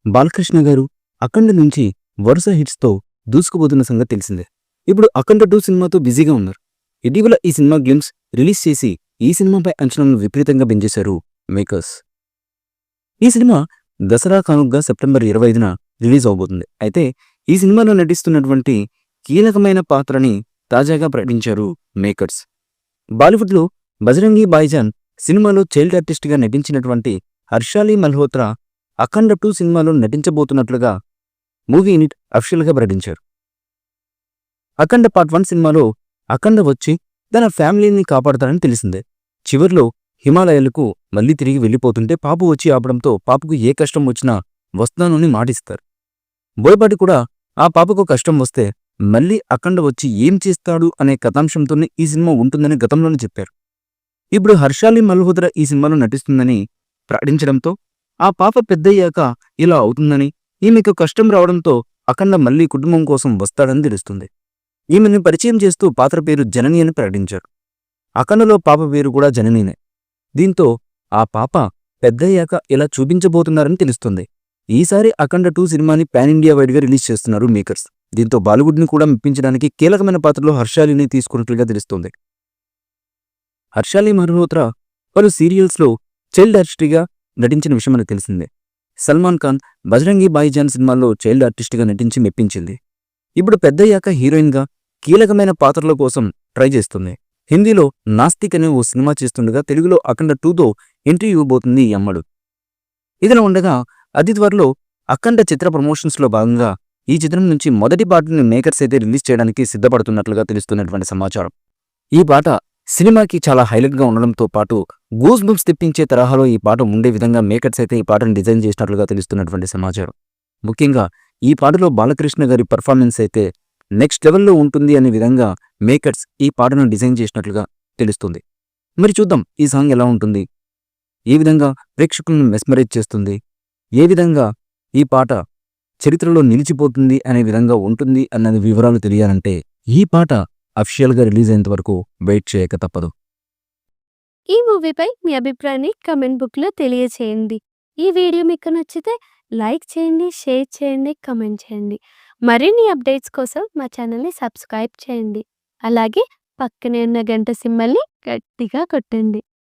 బాలకృష్ణ గారు అఖండ నుంచి వరుస హిట్స్‌తో దూసుకుపోతున్న సంగతి తెలిసిందే. ఇప్పుడు 'అఖండ 2' సినిమాతో బిజీగా ఉన్నారు. ఇటీవల ఈ సినిమా గ్లింప్స్ రిలీజ్ చేసి ఈ సినిమాపై అంచనాలను విపరీతంగా పెంచేశారు మేకర్స్. ఈ సినిమా దసరా కానుకగా సెప్టెంబర్ 25న రిలీజ్ అవబోతుంది. అయితే ఈ సినిమాలో నటిస్తున్నటువంటి కీలకమైన పాత్రని తాజాగా ప్రకటించారు మేకర్స్. బాలీవుడ్‌లో 'బజరంగి భాయిజాన్' సినిమాలో చైల్డ్ ఆర్టిస్ట్‌గా నటించినటువంటి హర్షాలి మల్హోత్రా 'అఖండ 2' సినిమాలో నటించబోతున్నట్లుగా మూవీ యూనిట్ అఫీషియల్‌గా ప్రకటించారు. 'అఖండ పార్ట్ 1' సినిమాలో అఖండ వచ్చి తన ఫ్యామిలీని కాపాడతాడని తెలిసిందే. చివర్లో హిమాలయాలకు మళ్లీ తిరిగి వెళ్లిపోతుంటే పాపు వచ్చి ఆపడంతో పాపకు ఏ కష్టం వచ్చినా వస్తాను అని మాటిస్తారు. బోయపాటి కూడా ఆ పాపకు కష్టం వస్తే మళ్లీ అఖండ వచ్చి ఏం చేస్తాడు అనే కథాంశంతోనే ఈ సినిమా ఉంటుందని గతంలోనే చెప్పారు. ఇప్పుడు హర్షాలి మల్హోత్రా ఈ సినిమాలో నటిస్తుందని ప్రకటించడంతో ఆ పాప పెద్దయ్యాక ఇలా అవుతుందని, ఈమెకు కష్టం రావడంతో అఖండ మళ్లీ కుటుంబం కోసం వస్తాడని తెలుస్తుంది. ఈమెను పరిచయం చేస్తూ పాత్ర పేరు జనని అని ప్రకటించారు. అఖండలో పాప పేరు కూడా జననినే. దీంతో ఆ పాప పెద్దయ్యాక ఇలా చూపించబోతున్నారని తెలుస్తుంది. ఈసారి 'అఖండ 2' సినిమాని పాన్ ఇండియా వైడ్గా రిలీజ్ చేస్తున్నారు మేకర్స్. దీంతో బాలీవుడ్ని కూడా మెప్పించడానికి కీలకమైన పాత్రలో హర్షాలిని తీసుకున్నట్లుగా తెలుస్తుంది. హర్షాలి మల్హోత్రా పలు సీరియల్స్లో చైల్డ్ ఆర్టిస్ట్గా నటించిన విషయం మనకు తెలిసిందే. సల్మాన్ ఖాన్ 'బజరంగి భాయిజాన్' సినిమాల్లో చైల్డ్ ఆర్టిస్ట్గా నటించి మెప్పించింది. ఇప్పుడు పెద్దయ్యాక హీరోయిన్గా కీలకమైన పాత్రల కోసం ట్రై చేస్తుంది. హిందీలో 'నాస్తిక్' అనే ఓ సినిమా చేస్తుండగా తెలుగులో 'అఖండ 2'తో ఎంట్రీ ఇవ్వబోతుంది ఈ అమ్మడు. ఇదిలా ఉండగా అతి త్వరలో 'అఖండ' చిత్ర ప్రమోషన్స్లో భాగంగా ఈ చిత్రం నుంచి మొదటి పాటని మేకర్స్ అయితే రిలీజ్ చేయడానికి సిద్ధపడుతున్నట్లుగా తెలుస్తున్నటువంటి సమాచారం. ఈ పాట సినిమాకి చాలా హైలైట్గా ఉండడంతో పాటు గూస్ బంప్స్ తెప్పించే తరహాలో ఈ పాట ఉండే విధంగా మేకర్స్ అయితే ఈ పాటను డిజైన్ చేసినట్లుగా తెలుస్తున్నటువంటి సమాచారం. ముఖ్యంగా ఈ పాటలో బాలకృష్ణ గారి పర్ఫార్మెన్స్ అయితే నెక్స్ట్ లెవెల్లో ఉంటుంది అనే విధంగా మేకర్స్ ఈ పాటను డిజైన్ చేసినట్లుగా తెలుస్తుంది. మరి చూద్దాం ఈ సాంగ్ ఎలా ఉంటుంది, ఏ విధంగా ప్రేక్షకులను మెస్మరైజ్ చేస్తుంది, ఏ విధంగా ఈ పాట చరిత్రలో నిలిచిపోతుంది అనే విధంగా ఉంటుంది అన్నది వివరాలు తెలియాలంటే ఈ పాట అఫీషియల్గా రిలీజ్ అయ్యేంత వరకు వెయిట్ చేయక తప్పదు. ఈ మూవీపై మీ అభిప్రాయాన్ని కమెంట్ బుక్లో తెలియచేయండి. ఈ వీడియో మీకు నచ్చితే లైక్ చేయండి, షేర్ చేయండి, కమెంట్ చేయండి. మరిన్ని అప్డేట్స్ కోసం మా ఛానల్ని సబ్స్క్రైబ్ చేయండి. అలాగే పక్కనే ఉన్న గంట సింబల్ని గట్టిగా కొట్టండి.